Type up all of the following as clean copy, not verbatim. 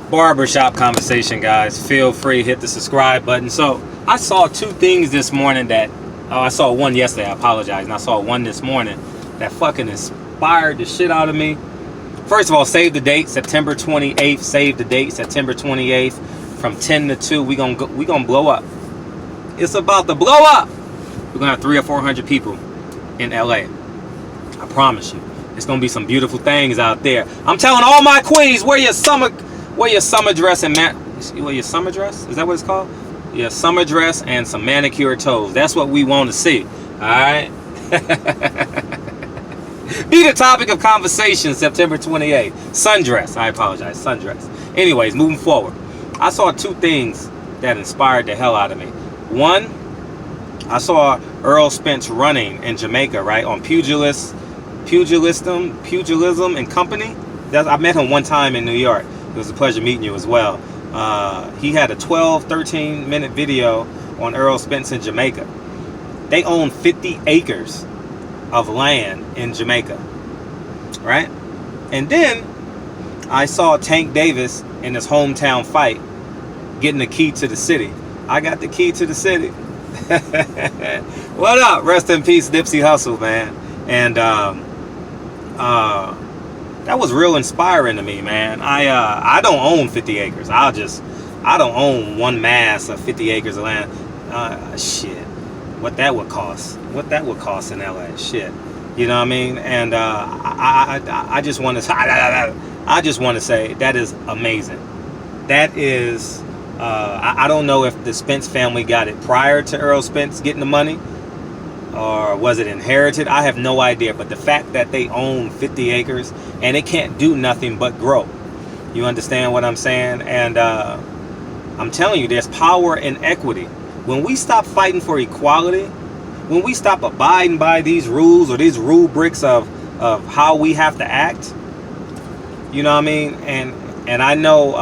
barbershop conversation, guys. Feel free, hit the subscribe button. So I saw two things this morning that I saw one yesterday, I apologize, and I saw one this morning that fucking inspired the shit out of me. First of all, save the date, September 28th. Save the date, September 28th, from 10 to 2. We gonna blow up. It's about to blow up. We're gonna have 300 or 400 people in LA. I promise you, it's gonna be some beautiful things out there. I'm telling all my queens, wear your summer dress and wear your summer dress. Is that what it's called? Yeah, summer dress and some manicured toes. That's what we want to see. All right. Be the topic of conversation September 28th. Sundress. I apologize. Sundress. Anyways, moving forward, I saw two things that inspired the hell out of me. One, I saw Errol Spence running in Jamaica, right, on pugilism and company. I met him one time in New York. It was a pleasure meeting you as well. He had a 13 minute video on Errol Spence in Jamaica. They own 50 acres of land in Jamaica, right? And then I saw Tank Davis in his hometown fight getting the key to the city. I got the key to the city. What up? Rest in peace, Nipsey Hussle, man. And that was real inspiring to me, man. I don't own 50 acres. I don't own one mass of 50 acres of land. Shit, what that would cost in LA, shit. You know what I mean? And I just want to say that is amazing. That is, I don't know if the Spence family got it prior to Errol Spence getting the money, or was it inherited? I have no idea. But the fact that they own 50 acres and it can't do nothing but grow. You understand what I'm saying? And I'm telling you, there's power in equity. When we stop fighting for equality, when we stop abiding by these rules or these rubrics of how we have to act, you know what I mean? And I know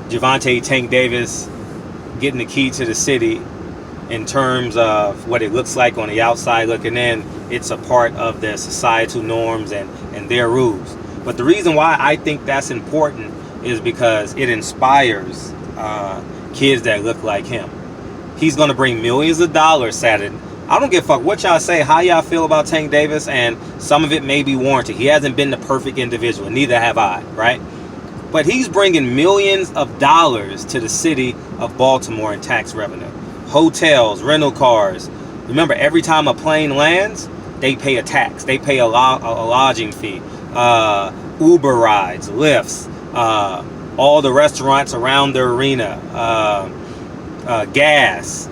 Jamaica Tank Davis getting the key to the city, in terms of what it looks like on the outside looking in, it's a part of their societal norms and their rules. But the reason why I think that's important is because it inspires kids that look like him. He's going to bring millions of dollars at it. I don't give a fuck what y'all say, how y'all feel about Tank Davis, and some of it may be warranted. He hasn't been the perfect individual, neither have I, right? But he's bringing millions of dollars to the city of Baltimore in tax revenue. Hotels, rental cars. Remember, every time a plane lands, they pay a tax. They pay a lodging fee. Uber rides, Lyfts, all the restaurants around the arena, gas,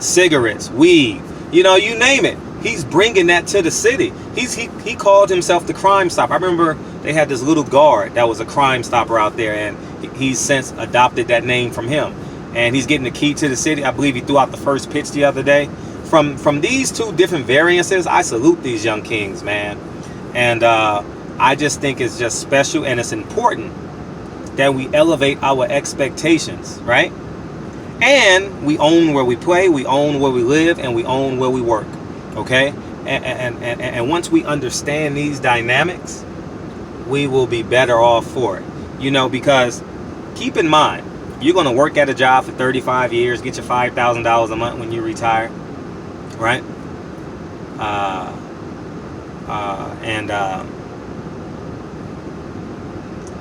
cigarettes, weed. You know, you name it. He's bringing that to the city. He called himself the Crime Stopper. I remember they had this little guard that was a Crime Stopper out there, and he's since adopted that name from him. And he's getting the key to the city. I believe he threw out the first pitch the other day. From these two different variances, I salute these young kings, man. And I just think it's just special, and it's important that we elevate our expectations, right? And we own where we play, we own where we live, and we own where we work, okay? And once we understand these dynamics, we will be better off for it. You know, because keep in mind, you're going to work at a job for 35 years, get your $5,000 a month when you retire, right?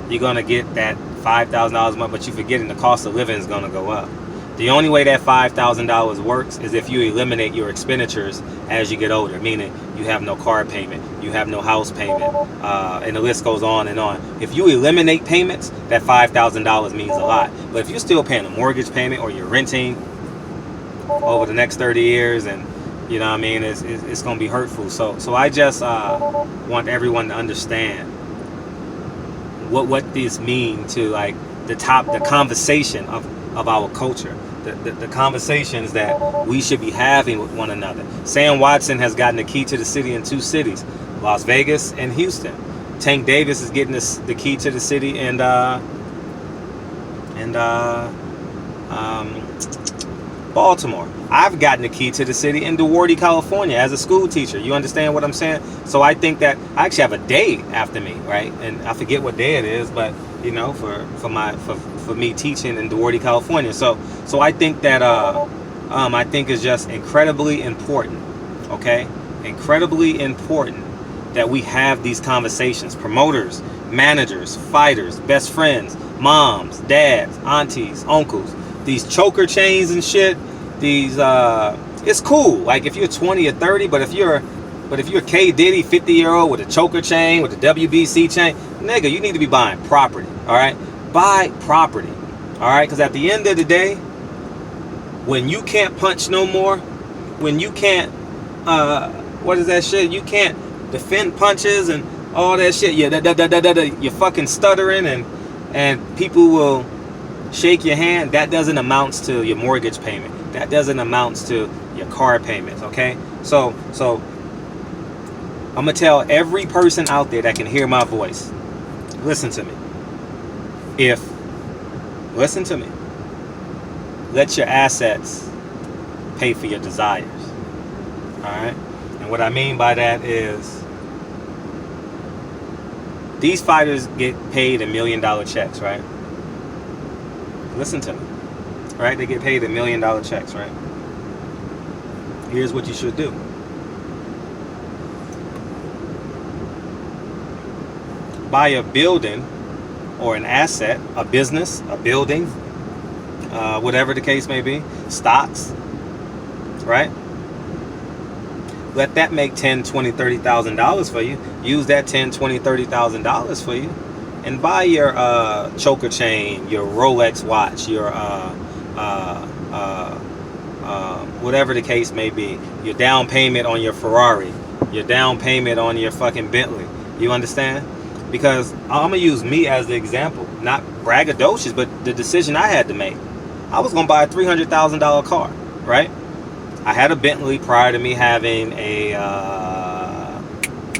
You're going to get that $5,000 a month, but you're forgetting the cost of living is going to go up. The only way that $5,000 works is if you eliminate your expenditures as you get older, meaning you have no car payment, you have no house payment, and the list goes on and on. If you eliminate payments, that $5,000 means a lot. But if you're still paying a mortgage payment or you're renting over the next 30 years, and you know what I mean, it's going to be hurtful. So I just want everyone to understand what this means to, like, the conversation of our culture. The conversations that we should be having with one another. Sam Watson has gotten the key to the city in 2 cities, Las Vegas and Houston. Tank Davis is getting the key to the city Baltimore. I've gotten the key to the city in DeWardy, California as a school teacher. You understand what I'm saying? So I think that I actually have a day after me, right? And I forget what day it is, but you know, for me teaching in DeWardy, California. So I think that I think it's just incredibly important, okay? Incredibly important that we have these conversations. Promoters, managers, fighters, best friends, moms, dads, aunties, uncles, these choker chains and shit. These it's cool. Like if you're 20 or 30, but if you're K Diddy, 50-year-old with a choker chain, with a WBC chain, nigga, you need to be buying property. All right, buy property. All right, because at the end of the day, when you can't punch no more, when you can't what is that shit? You can't defend punches and all that shit. Yeah, you're fucking stuttering and people will shake your hand. That doesn't amount to your mortgage payment. That doesn't amount to your car payments, okay? So I'm gonna tell every person out there that can hear my voice, listen to me. Listen to me. Let your assets pay for your desires. All right? And what I mean by that is these fighters get paid $1 million checks, right? Listen to me. Right? They get paid $1 million checks, right? Here's what you should do. Buy a building or an asset, a business, a building, whatever the case may be, stocks, right? Let that make $10,000, $20,000, $30,000 for you. Use that $10,000, $20,000, $30,000 for you, and buy your choker chain, your Rolex watch, your whatever the case may be, your down payment on your Ferrari, your down payment on your fucking Bentley. You understand? Because I'm gonna use me as the example, not braggadocious, but the decision I had to make. I was gonna buy a $300,000 car, right? I had a Bentley prior to me having a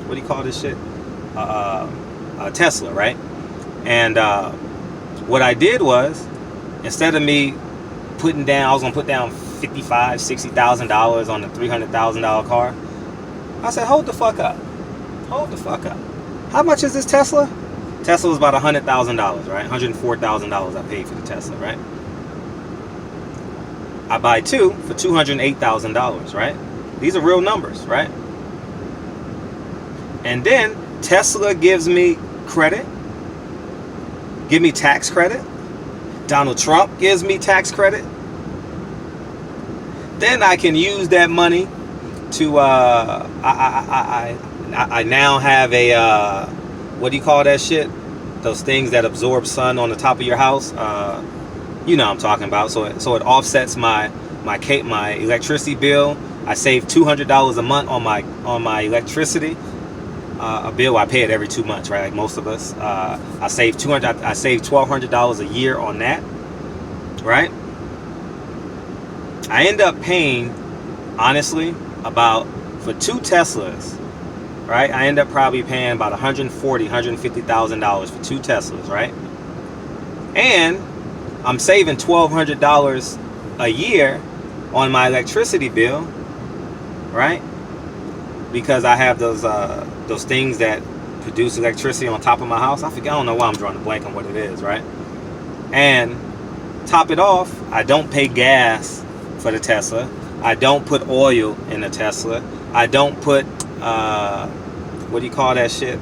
what do you call this shit? A Tesla, right? And what I did was, instead of me putting down, I was gonna put down $55,000, $60,000 on a $300,000 car. I said, hold the fuck up. Hold the fuck up. How much is this Tesla? Tesla was about $100,000, right? $104,000 I paid for the Tesla, right? I buy two for $208,000, right? These are real numbers, right? And then Tesla gives me credit, give me tax credit. Donald Trump gives me tax credit. Then I can use that money to I now have a what do you call that shit? Those things that absorb sun on the top of your house. You know what I'm talking about. So it offsets my electricity bill. I save $200 a month on my electricity bill. I pay it every 2 months, right? Like most of us. I save $1,200 a year on that, right? I end up paying, honestly, about, for two Teslas, right? I end up probably paying about $140,000, $150,000 for two Teslas, right? And I'm saving $1,200 a year on my electricity bill, right? Because I have those things that produce electricity on top of my house. I don't know why I'm drawing a blank on what it is, right? And top it off, I don't pay gas for the Tesla. I don't put oil in the Tesla. I don't put what do you call that shit?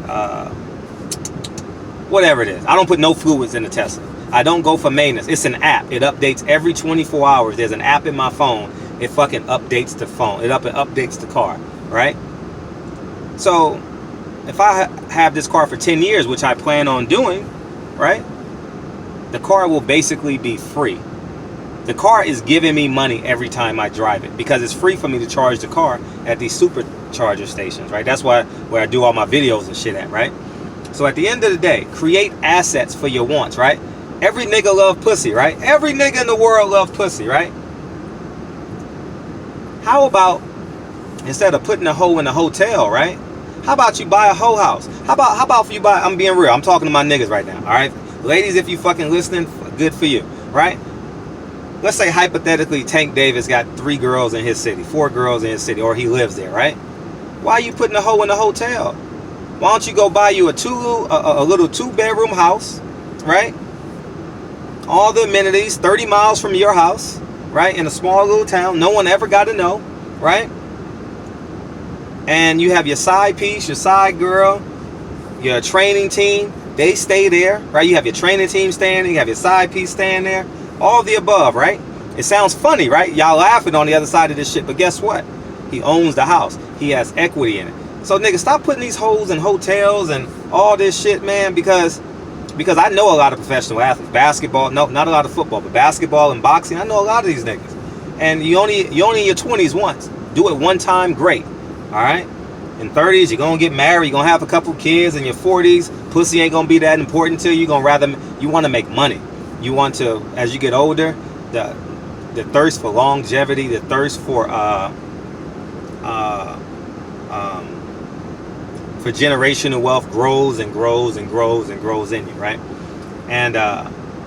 Whatever it is. I don't put no fluids in the Tesla. I don't go for maintenance. It's an app. It updates every 24 hours. There's an app in my phone. It fucking updates the phone. It updates the car, right? So if I have this car for 10 years, which I plan on doing, right? The car will basically be free. The car is giving me money every time I drive it because it's free for me to charge the car at these supercharger stations, right? That's where I do all my videos and shit at, right? So at the end of the day, create assets for your wants, right? Every nigga love pussy, right? Every nigga in the world love pussy, right? How about, instead of putting a hoe in a hotel, right? How about you buy a hoe house? How about if you buy, I'm being real, I'm talking to my niggas right now, all right? Ladies, if you fucking listening, good for you, right? let's say hypothetically Tank Davis got 3 girls in his city, 4 girls in his city, or he lives there, right? Why are you putting a hoe in a hotel? Why don't you go buy you a little 2-bedroom house, right? All the amenities, 30 miles from your house, right? In a small little town, no one ever got to know, right? And you have your side piece, your side girl, your training team, they stay there, right? You have your training team staying there, you have your side piece staying there, all of the above, right? It sounds funny, right? Y'all laughing on the other side of this shit, but guess what? He owns the house. He has equity in it. So nigga, stop putting these hoes in hotels and all this shit, man, because I know a lot of professional athletes. Basketball, no, not a lot of football, but basketball and boxing, I know a lot of these niggas. And you only in your 20s once. Do it one time, great. Alright? In 30s, you're gonna get married, you're gonna have a couple kids. In your 40s, pussy ain't gonna be that important to you. You wanna make money. You want to, as you get older, the thirst for longevity, the thirst for generational wealth grows and grows and grows and grows in you, right? And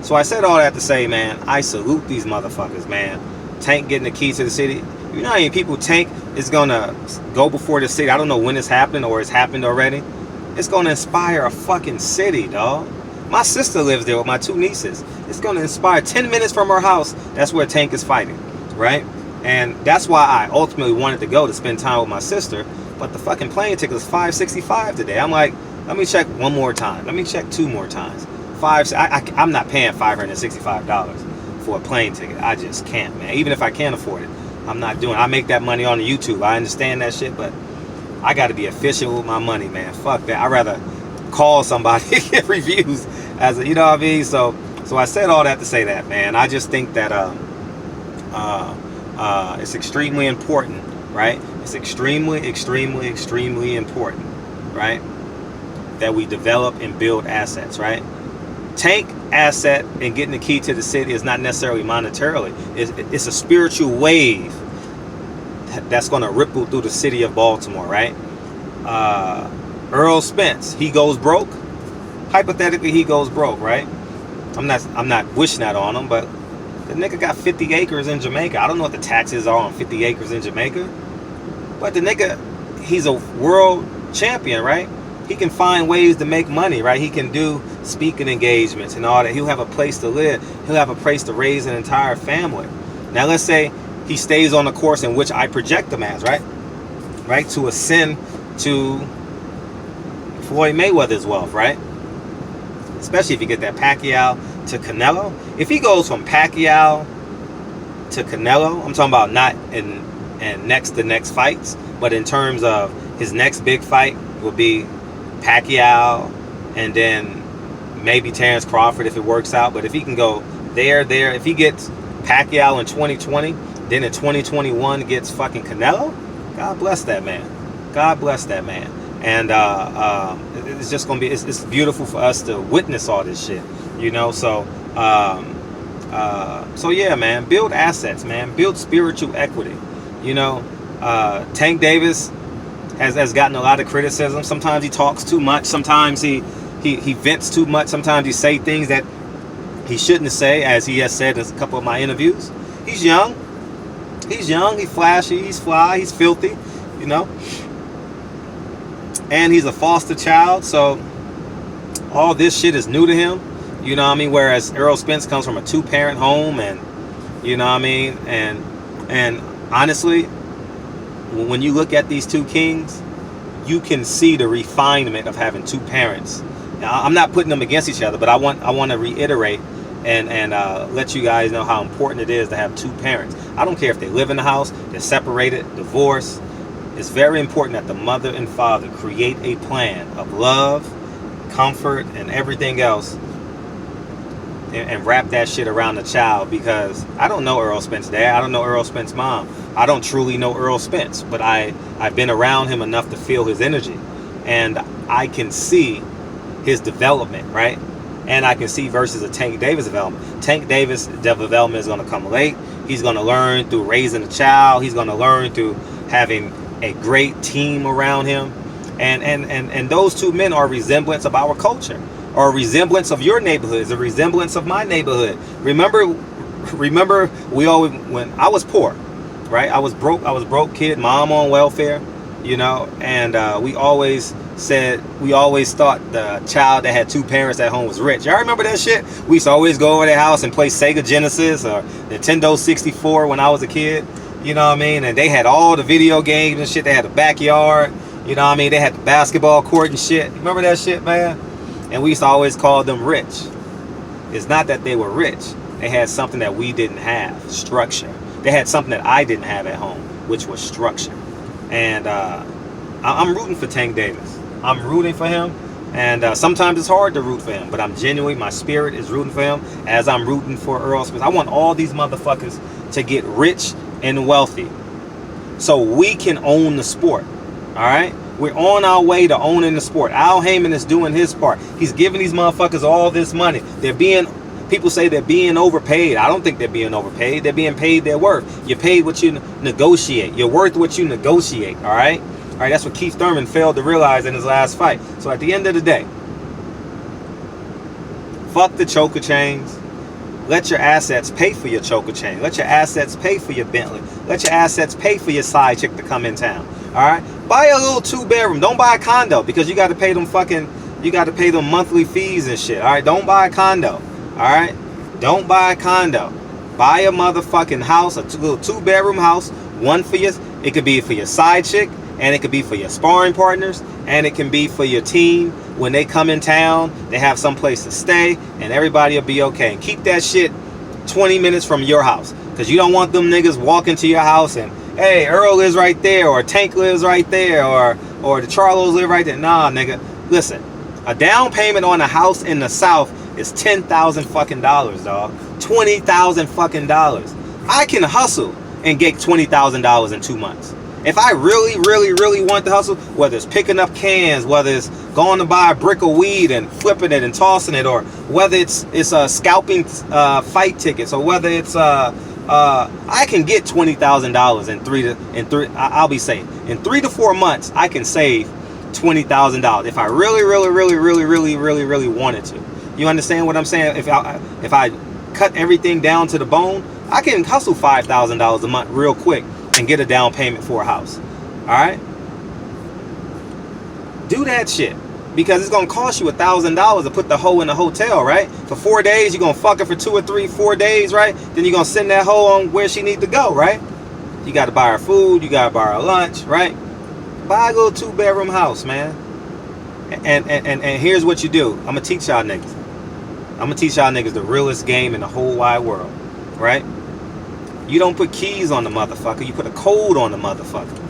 so I said all that to say, man, I salute these motherfuckers, man. Tank getting the key to the city. You know how many people Tank is gonna go before the city? I don't know when it's happening or it's happened already. It's gonna inspire a fucking city, dog. My sister lives there with my 2 nieces. It's gonna inspire 10 minutes from her house. That's where Tank is fighting, right? And that's why I ultimately wanted to go to spend time with my sister. But the fucking plane ticket was $565 today. I'm like, let me check one more time. Let me check 2 more times. I'm not paying $565 for a plane ticket. I just can't, man. Even if I can't afford it, I'm not doing it. I make that money on YouTube. I understand that shit, but I got to be efficient with my money, man. Fuck that. I'd rather call somebody and get reviews as a, you know what I mean? So I said all that to say that, man. I just think that it's extremely important, right? It's extremely, extremely, extremely important, right? That we develop and build assets, right? Tank asset and getting the key to the city is not necessarily monetarily. It's a spiritual wave that's going to ripple through the city of Baltimore, right? Errol Spence, he goes broke. Hypothetically, he goes broke, right? I'm not wishing that on him, but the nigga got 50 acres in Jamaica. I don't know what the taxes are on 50 acres in Jamaica, but the nigga, he's a world champion, right? He can find ways to make money, right? He can do speaking engagements and all that. He'll have a place to live. He'll have a place to raise an entire family. Now, let's say he stays on the course in which I project him as, right? Right? To ascend to Floyd Mayweather's wealth, right? Especially if you get that Pacquiao to Canelo. If he goes from Pacquiao to Canelo, I'm talking about not in next to next fights, but in terms of his next big fight will be Pacquiao and then maybe Terrence Crawford if it works out. But if he can go there, if he gets Pacquiao in 2020, then in 2021 gets fucking Canelo, God bless that man. God bless that man. And it's just gonna be, it's beautiful for us to witness all this shit, you know. So yeah, man, build assets, man, build spiritual equity, you know. Tank Davis has gotten a lot of criticism. Sometimes he talks too much. Sometimes he vents too much. Sometimes he say things that he shouldn't say, as he has said in a couple of my interviews. He's young. He's flashy, he's fly, he's filthy, you know. And he's a foster child, so all this shit is new to him, you know what I mean? Whereas Errol Spence comes from a 2-parent home, and you know what I mean? And honestly, when you look at these 2 kings, you can see the refinement of having 2 parents. Now, I'm not putting them against each other, but I want to reiterate and let you guys know how important it is to have 2 parents. I don't care if they live in the house, they're separated, divorced. It's very important that the mother and father create a plan of love, comfort, and everything else, and wrap that shit around the child. Because I don't know Errol Spence's dad, I don't know Errol Spence's mom, I don't truly know Errol Spence, but I've been around him enough to feel his energy, and I can see his development, right? And I can see versus a Tank Davis development. Tank Davis development is going to come late. He's going to learn through raising a child. He's going to learn through having a great team around him. And those 2 men are a resemblance of our culture, or a resemblance of your neighborhood, is a resemblance of my neighborhood. Remember remember we always, when I was poor, right? I was broke kid, mom on welfare, you know, and we always thought the child that had two parents at home was rich. Y'all remember that shit? We used to always go over their house and play Sega Genesis or Nintendo 64 when I was a kid, you know what I mean? And they had all the video games and shit. They had a backyard, you know what I mean? They had the basketball court and shit. Remember that shit, man? And we used to always call them rich. It's not that they were rich. They had something that we didn't have, structure. They had something that I didn't have at home, which was structure. And I'm rooting for Tank Davis. I'm rooting for him. And sometimes it's hard to root for him, but I'm genuine. My spirit is rooting for him as I'm rooting for Errol Spence. I want all these motherfuckers to get rich and wealthy so we can own the sport. All right? We're on our way to owning the sport. Al Heyman is doing his part. He's giving these motherfuckers all this money. People say they're being overpaid. I don't think they're being overpaid. They're being paid their worth. You're paid what you negotiate. You're worth what you negotiate. All right? All right, that's what Keith Thurman failed to realize in his last fight. So at the end of the day, fuck the choker chains. Let your assets pay for your choker chain. Let your assets pay for your Bentley. Let your assets pay for your side chick to come in town. All right? Buy a little 2-bedroom. Don't buy a condo because you got to pay them monthly fees and shit. All right? Don't buy a condo. All right? Don't buy a condo. Buy a motherfucking house, a little 2-bedroom house. One for your, it could be for your side chick, and it could be for your sparring partners, and it can be for your team. When they come in town, they have some place to stay, and everybody will be okay. And keep that shit 20 minutes from your house, because you don't want them niggas walking to your house and, hey, Earl lives right there, or Tank lives right there, or the Charlos live right there. Nah, nigga. Listen, a down payment on a house in the South is $10,000 fucking dollars, dog. $20,000 fucking dollars. I can hustle and get $20,000 in 2 months. If I really, really, really want to hustle, whether it's picking up cans, whether it's going to buy a brick of weed and flipping it and tossing it, or whether it's scalping fight tickets, or whether it's I can get $20,000 I'll be safe. In 3 to 4 months, I can save $20,000 if I really, really, really, really, really, really, really wanted to. You understand what I'm saying? If I cut everything down to the bone, I can hustle $5,000 a month real quick and get a down payment for a house. All right? Do that shit. Because it's going to cost you $1,000 to put the hoe in the hotel, right? For 4 days, you're going to fuck her for 2 or 3, 4 days, right? Then you're going to send that hoe on where she needs to go, right? You got to buy her food. You got to buy her lunch, right? Buy a little 2-bedroom house, man. And here's what you do. I'm going to teach y'all niggas. I'm going to teach y'all niggas the realest game in the whole wide world, right? You don't put keys on the motherfucker. You put a code on the motherfucker.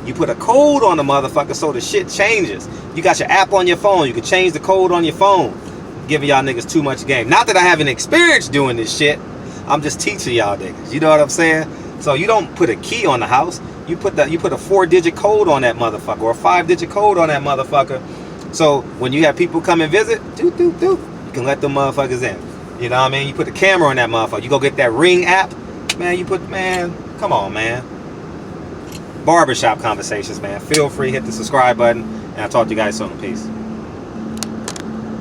You put a code on the motherfucker so the shit changes. You got your app on your phone. You can change the code on your phone. Giving y'all niggas too much game. Not that I have any experience doing this shit. I'm just teaching y'all niggas. You know what I'm saying? So you don't put a key on the house. You put a 4-digit code on that motherfucker, or a 5-digit code on that motherfucker. So when you have people come and visit, you can let them motherfuckers in. You know what I mean? You put the camera on that motherfucker. You go get that Ring app. Man, come on, man. Barbershop conversations, man. Feel free, hit the subscribe button, and I'll talk to you guys soon. Peace.